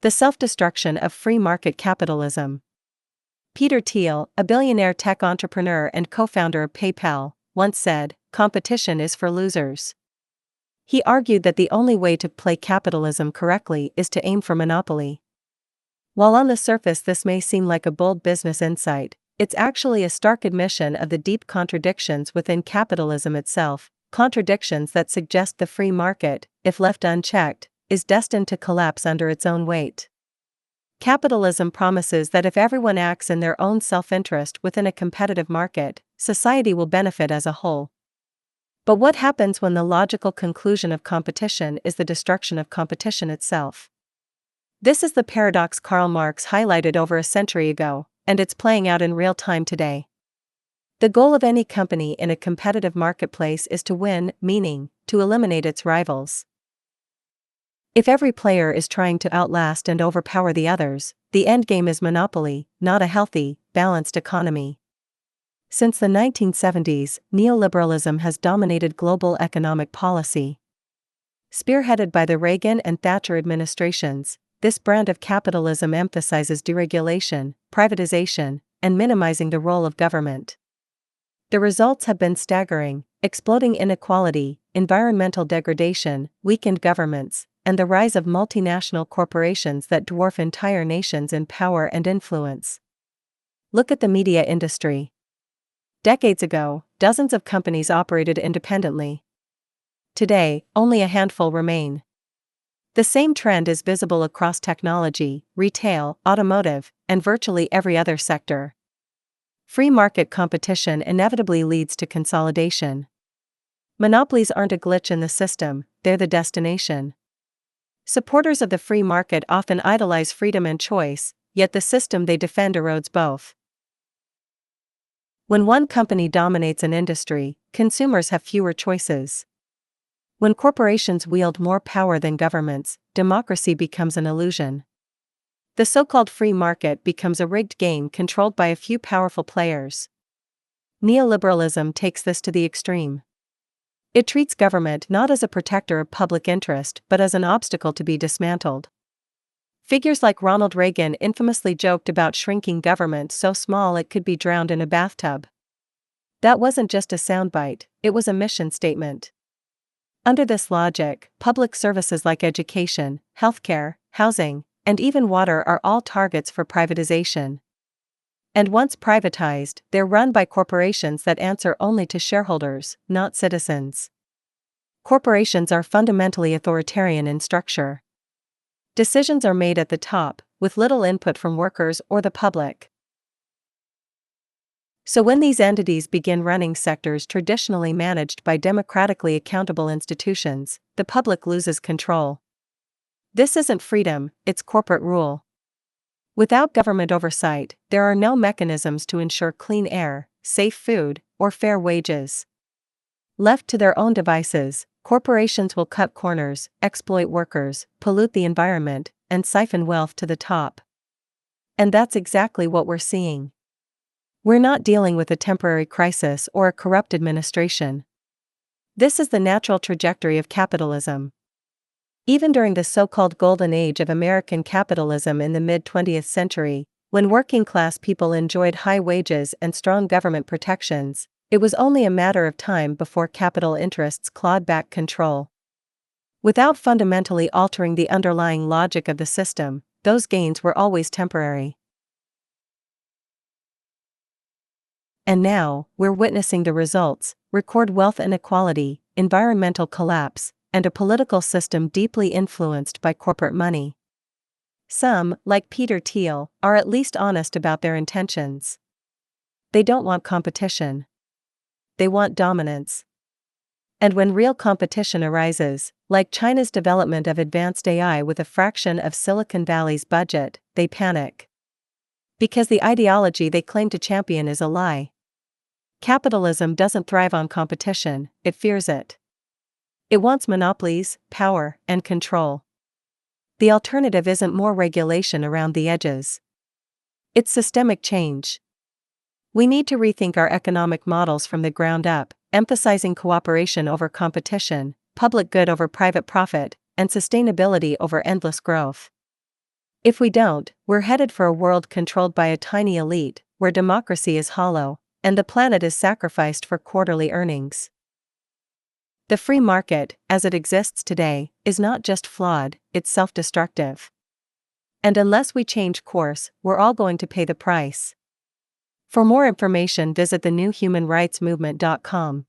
The self-destruction of free market capitalism. Peter Thiel, a billionaire tech entrepreneur and co-founder of PayPal, once said, "Competition is for losers." He argued that the only way to play capitalism correctly is to aim for monopoly. While on the surface this may seem like a bold business insight, it's actually a stark admission of the deep contradictions within capitalism itself, contradictions that suggest the free market, if left unchecked, is destined to collapse under its own weight. Capitalism promises that if everyone acts in their own self-interest within a competitive market, society will benefit as a whole. But what happens when the logical conclusion of competition is the destruction of competition itself? This is the paradox Karl Marx highlighted over a century ago, and it's playing out in real time today. The goal of any company in a competitive marketplace is to win, meaning, to eliminate its rivals. If every player is trying to outlast and overpower the others, the endgame is monopoly, not a healthy, balanced economy. Since the 1970s, neoliberalism has dominated global economic policy. Spearheaded by the Reagan and Thatcher administrations, this brand of capitalism emphasizes deregulation, privatization, and minimizing the role of government. The results have been staggering: exploding inequality, environmental degradation, weakened governments, and the rise of multinational corporations that dwarf entire nations in power and influence. Look at the media industry. Decades ago, dozens of companies operated independently. Today, only a handful remain. The same trend is visible across technology, retail, automotive, and virtually every other sector. Free market competition inevitably leads to consolidation. Monopolies aren't a glitch in the system, they're the destination. Supporters of the free market often idolize freedom and choice, yet the system they defend erodes both. When one company dominates an industry, consumers have fewer choices. When corporations wield more power than governments, democracy becomes an illusion. The so-called free market becomes a rigged game controlled by a few powerful players. Neoliberalism takes this to the extreme. It treats government not as a protector of public interest but as an obstacle to be dismantled. Figures like Ronald Reagan infamously joked about shrinking government so small it could be drowned in a bathtub. That wasn't just a soundbite, it was a mission statement. Under this logic, public services like education, healthcare, housing, and even water are all targets for privatization. And once privatized, they're run by corporations that answer only to shareholders, not citizens. Corporations are fundamentally authoritarian in structure. Decisions are made at the top, with little input from workers or the public. So when these entities begin running sectors traditionally managed by democratically accountable institutions, the public loses control. This isn't freedom, it's corporate rule. Without government oversight, there are no mechanisms to ensure clean air, safe food, or fair wages. Left to their own devices, corporations will cut corners, exploit workers, pollute the environment, and siphon wealth to the top. And that's exactly what we're seeing. We're not dealing with a temporary crisis or a corrupt administration. This is the natural trajectory of capitalism. Even during the so-called golden age of American capitalism in the mid-20th century, when working-class people enjoyed high wages and strong government protections, it was only a matter of time before capital interests clawed back control. Without fundamentally altering the underlying logic of the system, those gains were always temporary. And now, we're witnessing the results: record wealth inequality, environmental collapse, and a political system deeply influenced by corporate money. Some, like Peter Thiel, are at least honest about their intentions. They don't want competition. They want dominance. And when real competition arises, like China's development of advanced AI with a fraction of Silicon Valley's budget, they panic. Because the ideology they claim to champion is a lie. Capitalism doesn't thrive on competition, it fears it. It wants monopolies, power, and control. The alternative isn't more regulation around the edges. It's systemic change. We need to rethink our economic models from the ground up, emphasizing cooperation over competition, public good over private profit, and sustainability over endless growth. If we don't, we're headed for a world controlled by a tiny elite, where democracy is hollow, and the planet is sacrificed for quarterly earnings. The free market, as it exists today, is not just flawed, it's self-destructive. And unless we change course, we're all going to pay the price. For more information, visit thenewhumanrightsmovement.com.